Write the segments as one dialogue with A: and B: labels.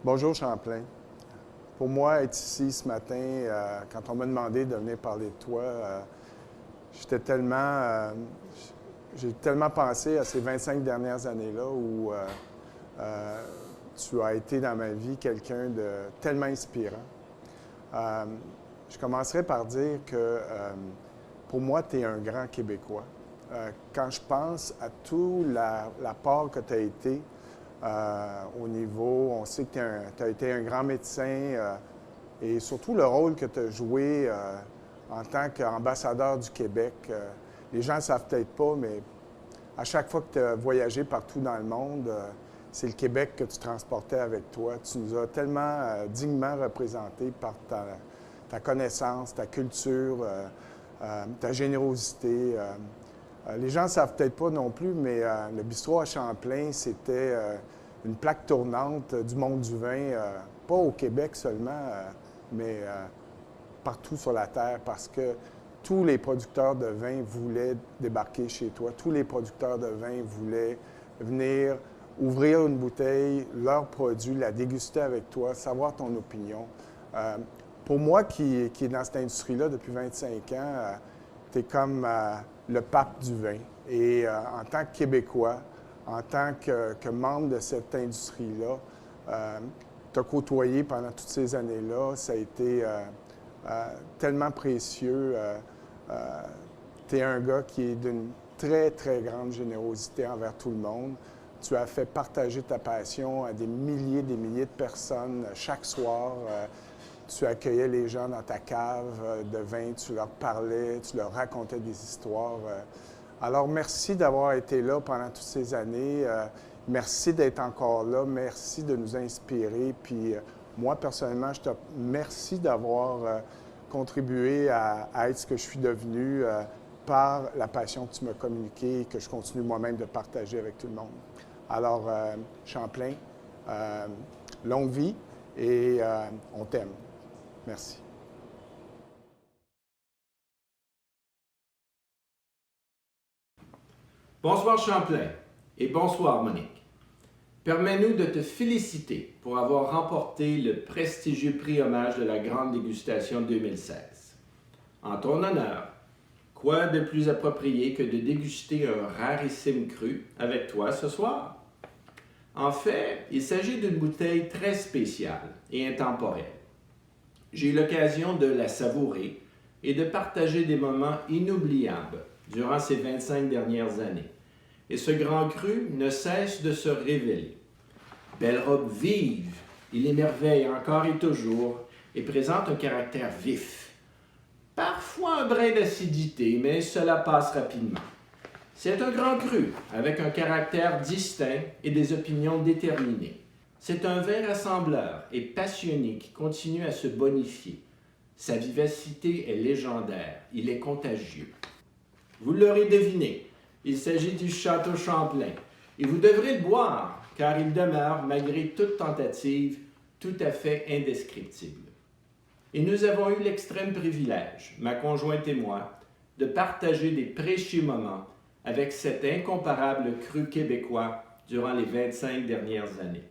A: Bonjour Champlain. Pour moi, être ici ce matin, quand on m'a demandé de venir parler de toi, j'étais tellement, j'ai tellement pensé à ces 25 dernières années-là où tu as été dans ma vie quelqu'un de tellement inspirant. Je commencerai par dire que pour moi, tu es un grand Québécois. Quand je pense à tout l'apport que tu as été, au niveau, on sait que tu as été un grand médecin et surtout le rôle que tu as joué en tant qu'ambassadeur du Québec. Les gens ne savent peut-être pas, mais à chaque fois que tu as voyagé partout dans le monde, c'est le Québec que tu transportais avec toi. Tu nous as tellement dignement représentés par ta connaissance, ta culture, ta générosité. Les gens ne savent peut-être pas non plus, mais le bistrot à Champlain, c'était une plaque tournante du monde du vin, pas au Québec seulement, mais partout sur la Terre, parce que tous les producteurs de vin voulaient débarquer chez toi. Tous les producteurs de vin voulaient venir ouvrir une bouteille, leur produit, la déguster avec toi, savoir ton opinion. Pour moi, qui est dans cette industrie-là depuis 25 ans, tu es comme le pape du vin. Et en tant que Québécois, en tant que membre de cette industrie-là, tu as côtoyé pendant toutes ces années-là. Ça a été tellement précieux. Tu es un gars qui est d'une très, très grande générosité envers tout le monde. Tu as fait partager ta passion à des milliers de personnes chaque soir. Tu accueillais les gens dans ta cave de vin, tu leur parlais, tu leur racontais des histoires. Alors, merci d'avoir été là pendant toutes ces années. Merci d'être encore là. Merci de nous inspirer. Puis, moi, personnellement, je te remercie d'avoir contribué à être ce que je suis devenu par la passion que tu m'as communiquée et que je continue moi-même de partager avec tout le monde. Alors, Champlain, longue vie et on t'aime. Merci.
B: Bonsoir Champlain et bonsoir Monique. Permets-nous de te féliciter pour avoir remporté le prestigieux prix hommage de la Grande Dégustation 2016. En ton honneur, quoi de plus approprié que de déguster un rarissime cru avec toi ce soir? En fait, il s'agit d'une bouteille très spéciale et intemporelle. J'ai eu l'occasion de la savourer et de partager des moments inoubliables durant ces 25 dernières années. Et ce grand cru ne cesse de se révéler. Belle robe vive, il émerveille encore et toujours et présente un caractère vif. Parfois un brin d'acidité, mais cela passe rapidement. C'est un grand cru avec un caractère distinct et des opinions déterminées. C'est un vin rassembleur et passionné qui continue à se bonifier. Sa vivacité est légendaire, il est contagieux. Vous l'aurez deviné, il s'agit du Château Champlain et vous devrez le boire car il demeure, malgré toute tentative, tout à fait indescriptible. Et nous avons eu l'extrême privilège, ma conjointe et moi, de partager des précieux moments avec cet incomparable cru québécois durant les 25 dernières années.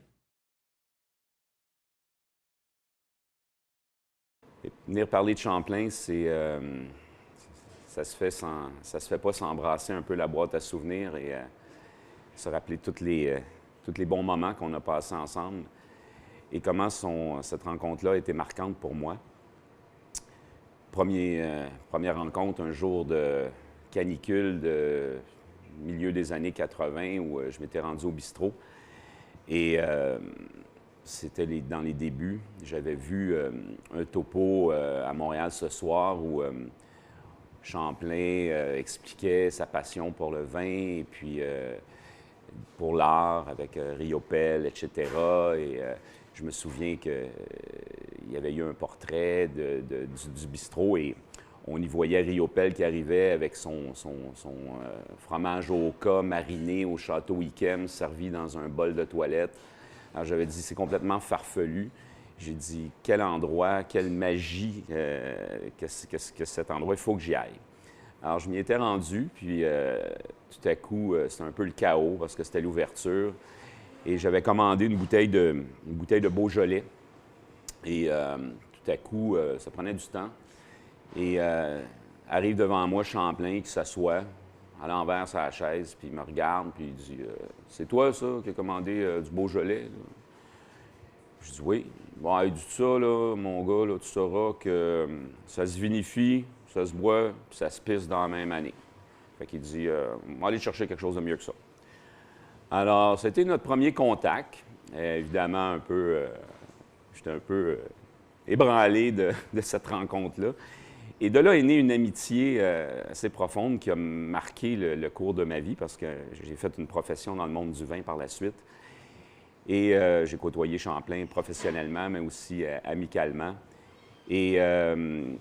C: Venir parler de Champlain, ça se fait pas sans brasser un peu la boîte à souvenirs et se rappeler tous les bons moments qu'on a passés ensemble et comment cette rencontre-là a été marquante pour moi. Première rencontre, un jour de canicule de milieu des années 80 où je m'étais rendu au bistrot et c'était dans les débuts. J'avais vu un topo à Montréal ce soir où Champlain expliquait sa passion pour le vin et puis pour l'art avec Riopelle, etc. Et je me souviens qu'il y avait eu un portrait du bistrot et on y voyait Riopelle qui arrivait avec son fromage au Oka mariné au château Yquem, servi dans un bol de toilette. Alors j'avais dit, c'est complètement farfelu. J'ai dit, quel endroit, quelle magie que cet endroit, il faut que j'y aille. Alors je m'y étais rendu, puis tout à coup, c'était un peu le chaos parce que c'était l'ouverture. Et j'avais commandé une bouteille de Beaujolais. Et tout à coup, ça prenait du temps. Et arrive devant moi Champlain qui s'assoit à l'envers sur la chaise, puis il me regarde, puis il dit c'est toi, ça, qui a commandé du Beaujolais? Là? Je dis oui. Bon, il dit ça, là, mon gars, là, tu sauras que ça se vinifie, ça se boit, puis ça se pisse dans la même année. Fait qu'il dit on va aller chercher quelque chose de mieux que ça. Alors, c'était notre premier contact. Évidemment, j'étais un peu ébranlé de cette rencontre-là. Et de là est née une amitié assez profonde qui a marqué le cours de ma vie parce que j'ai fait une profession dans le monde du vin par la suite. Et j'ai côtoyé Champlain professionnellement, mais aussi amicalement. Et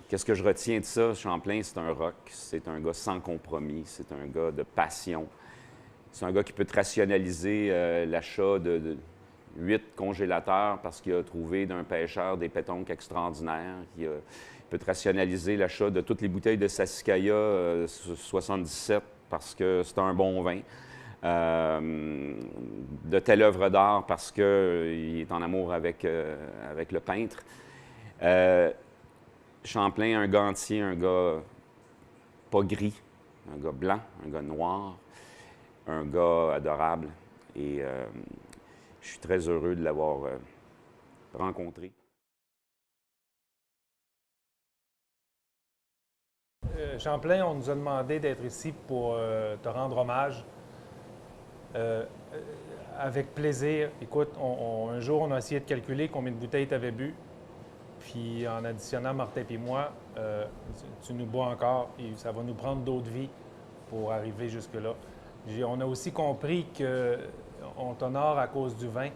C: qu'est-ce que je retiens de ça? Champlain, c'est un rock, c'est un gars sans compromis, c'est un gars de passion. C'est un gars qui peut te rationaliser l'achat de 8 congélateurs parce qu'il a trouvé d'un pêcheur des pétoncles extraordinaires. Il peut te rationaliser l'achat de toutes les bouteilles de Sassicaia 77 parce que c'est un bon vin. De telle œuvre d'art parce qu'il est en amour avec le peintre. Champlain, un gars entier, un gars pas gris, un gars blanc, un gars noir, un gars adorable. Et je suis très heureux de l'avoir rencontré.
D: Champlain, on nous a demandé d'être ici pour te rendre hommage. Avec plaisir. Écoute, un jour, on a essayé de calculer combien de bouteilles tu avais bu. Puis en additionnant Martin et moi, tu nous bois encore et ça va nous prendre d'autres vies pour arriver jusque-là. On a aussi compris qu'on t'honore à cause du vin.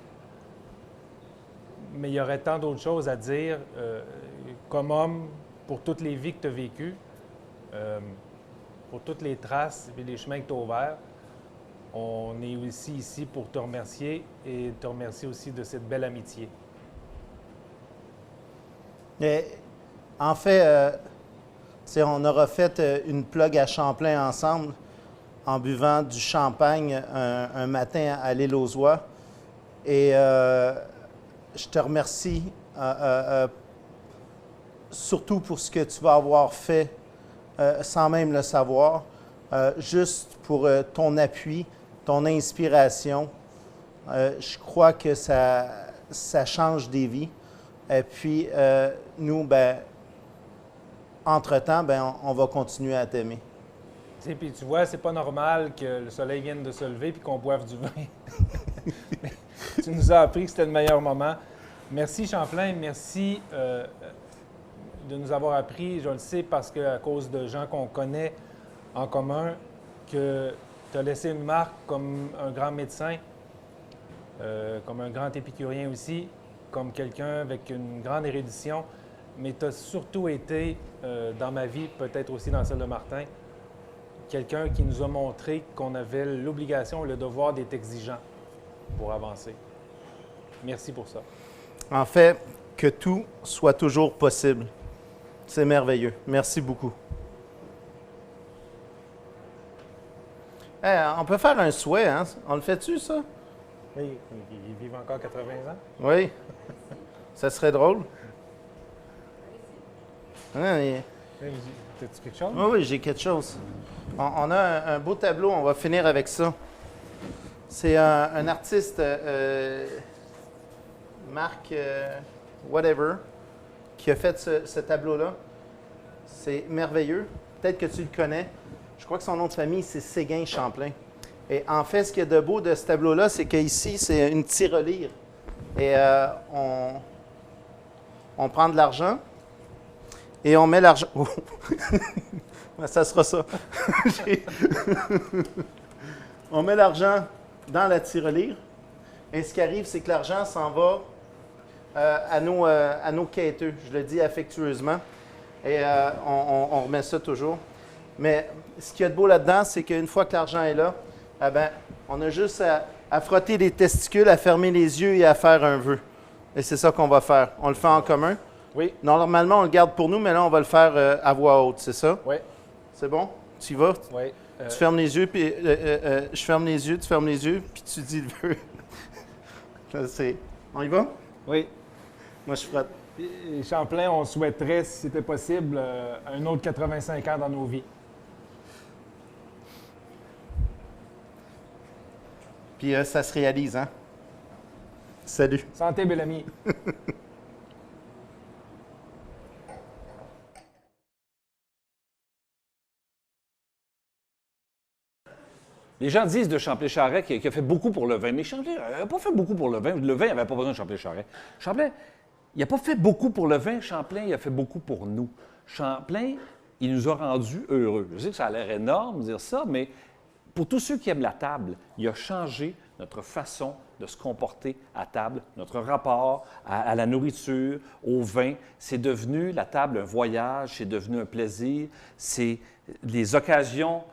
D: Mais il y aurait tant d'autres choses à dire comme homme pour toutes les vies que tu as vécues, pour toutes les traces et les chemins que tu as ouverts. On est aussi ici pour te remercier et te remercier aussi de cette belle amitié.
E: Et, en fait, on aura fait une plug à Champlain ensemble en buvant du champagne un matin à l'île aux Oies. Et je te remercie surtout pour ce que tu vas avoir fait sans même le savoir, juste pour ton appui, ton inspiration. Je crois que ça change des vies. Et puis, nous, entre-temps, on va continuer à t'aimer.
D: Puis tu vois, c'est pas normal que le soleil vienne de se lever et qu'on boive du vin. Tu nous as appris que c'était le meilleur moment. Merci Champlain, merci de nous avoir appris. Je le sais parce qu'à cause de gens qu'on connaît en commun, que tu as laissé une marque comme un grand médecin, comme un grand épicurien aussi, comme quelqu'un avec une grande érudition, mais tu as surtout été, dans ma vie, peut-être aussi dans celle de Martin, quelqu'un qui nous a montré qu'on avait l'obligation et le devoir d'être exigeant pour avancer. Merci pour ça.
E: En fait, que tout soit toujours possible. C'est merveilleux. Merci beaucoup. Hey, on peut faire un souhait, hein? On le fait-tu, ça?
D: Oui, ils vivent encore 80 ans.
E: Oui. Ça serait drôle.
D: T'as-tu quelque chose?
E: Oui, oui, j'ai quelque chose. On a un beau tableau, on va finir avec ça. C'est un artiste, Marc whatever, qui a fait ce tableau-là. C'est merveilleux. Peut-être que tu le connais. Je crois que son nom de famille, c'est Séguin Champlain. Et en fait, ce qu'il y a de beau de ce tableau-là, c'est qu'ici, c'est une tirelire. Et on prend de l'argent et on met l'argent... Oh. Ça sera ça. On met l'argent dans la tirelire. Et ce qui arrive, c'est que l'argent s'en va à nos quêteux. Je le dis affectueusement. Et on remet ça toujours. Mais ce qu'il y a de beau là-dedans, c'est qu'une fois que l'argent est là, on a juste à frotter les testicules, à fermer les yeux et à faire un vœu. Et c'est ça qu'on va faire. On le fait en commun.
D: Oui.
E: Normalement, on le garde pour nous, mais là, on va le faire à voix haute, c'est ça?
D: Oui.
E: C'est bon? Tu y vas?
D: Oui.
E: Tu fermes les yeux, puis je ferme les yeux, tu fermes les yeux, puis tu dis le vœu. On y va?
D: Oui.
E: Moi, je frotte.
D: Et Champlain, on souhaiterait, si c'était possible, un autre 85 ans dans nos vies.
E: Puis ça se réalise, hein? Salut.
D: Santé, bel ami.
F: Les gens disent de Champlain-Charret qu'il a fait beaucoup pour le vin, mais Champlain n'a pas fait beaucoup pour le vin. Le vin n'avait pas besoin de Champlain-Charret. Champlain, il n'a pas fait beaucoup pour le vin. Champlain, il a fait beaucoup pour nous. Champlain, il nous a rendus heureux. Je sais que ça a l'air énorme de dire ça, mais pour tous ceux qui aiment la table, il a changé notre façon de se comporter à table, notre rapport à la nourriture, au vin. C'est devenu, la table, un voyage, c'est devenu un plaisir. C'est les occasions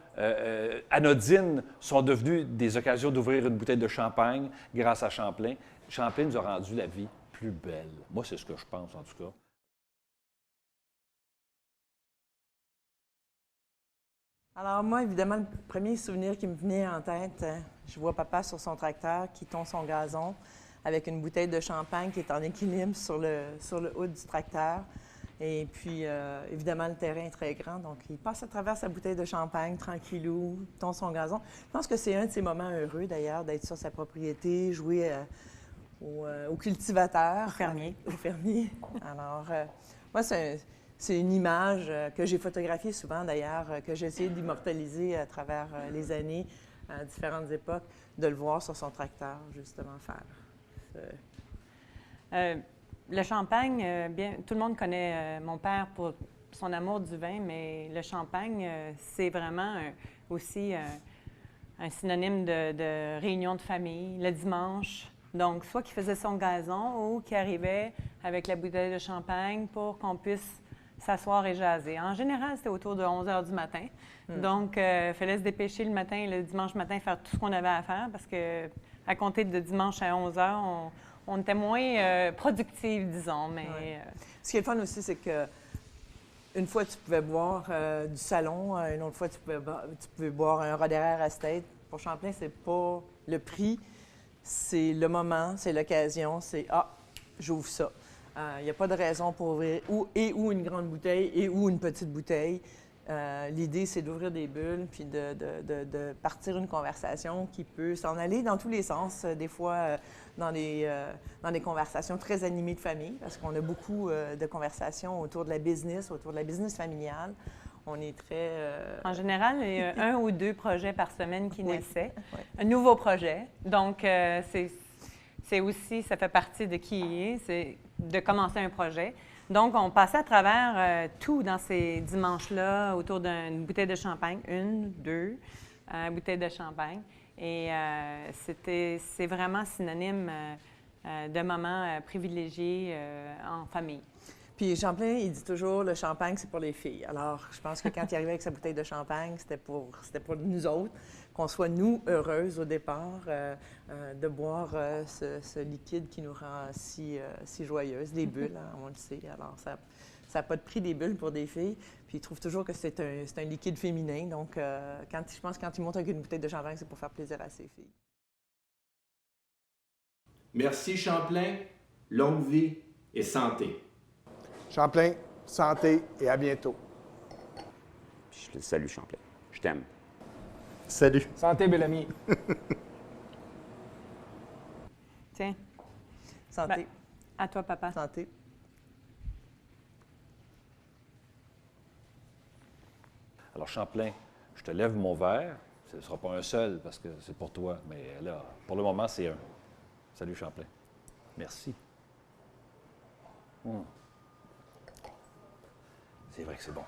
F: anodines sont devenues des occasions d'ouvrir une bouteille de champagne grâce à Champlain. Champlain nous a rendu la vie plus belle. Moi, c'est ce que je pense, en tout cas.
G: Alors moi, évidemment, le premier souvenir qui me venait en tête, je vois papa sur son tracteur qui tond son gazon avec une bouteille de champagne qui est en équilibre sur le haut du tracteur. Et puis, évidemment, le terrain est très grand, donc il passe à travers sa bouteille de champagne, tranquillou, tond son gazon. Je pense que c'est un de ces moments heureux, d'ailleurs, d'être sur sa propriété, jouer au cultivateur. Au fermier. Alors, moi, c'est une image que j'ai photographiée souvent, d'ailleurs, que j'ai essayé d'immortaliser à travers les années, à différentes époques, de le voir sur son tracteur, justement, faire.
H: Le champagne, tout le monde connaît mon père pour son amour du vin, mais le champagne, c'est vraiment aussi un synonyme de réunion de famille, le dimanche. Donc, soit qu'il faisait son gazon ou qu'il arrivait avec la bouteille de champagne pour qu'on puisse s'asseoir et jaser. En général, c'était autour de 11 h du matin. Donc, il fallait se dépêcher le matin, le dimanche matin, faire tout ce qu'on avait à faire parce que à compter de dimanche à 11 h, on était moins productifs, disons. Mais,
G: Ce qui est le fun aussi, c'est que une fois, tu pouvais boire du salon, une autre fois, tu pouvais boire un Roderer Estate. Pour Champlain, c'est pas le prix, c'est le moment, c'est l'occasion, c'est « Ah, j'ouvre ça ». Il n'y a pas de raison pour ouvrir ou une grande bouteille ou une petite bouteille. L'idée, c'est d'ouvrir des bulles puis de partir une conversation qui peut s'en aller dans tous les sens. Des fois, dans des conversations très animées de famille, parce qu'on a beaucoup de conversations autour de la business familiale. On est très...
H: En général, il y a 1 ou 2 projets par semaine qui naissaient.
G: Oui.
H: Un nouveau projet. Donc, c'est aussi, ça fait partie de qui il est, c'est de commencer un projet. Donc, on passait à travers tout dans ces dimanches-là autour d'une bouteille de champagne, 1, 2 bouteilles de champagne. Et c'est vraiment synonyme de moments privilégiés en famille.
G: Puis Champlain, il dit toujours, le champagne, c'est pour les filles. Alors, je pense que quand il arrivait avec sa bouteille de champagne, c'était pour nous autres, qu'on soit, nous, heureuses au départ de boire ce liquide qui nous rend si joyeuses, les bulles, hein, on le sait. Alors, ça n'a pas de prix, des bulles, pour des filles. Puis il trouve toujours que c'est un liquide féminin. Donc, je pense que quand il monte avec une bouteille de champagne, c'est pour faire plaisir à ses filles.
B: Merci Champlain, longue vie et santé.
A: Champlain, santé et à bientôt.
C: Puis je te salue, Champlain. Je t'aime.
E: Salut.
D: Santé, bel ami.
H: Tiens,
G: Santé.
H: ben, à toi, papa.
G: Santé.
F: Alors, Champlain, je te lève mon verre. Ce ne sera pas un seul parce que c'est pour toi, mais là, pour le moment, c'est un. Salut, Champlain. Merci. C'est vrai que c'est bon.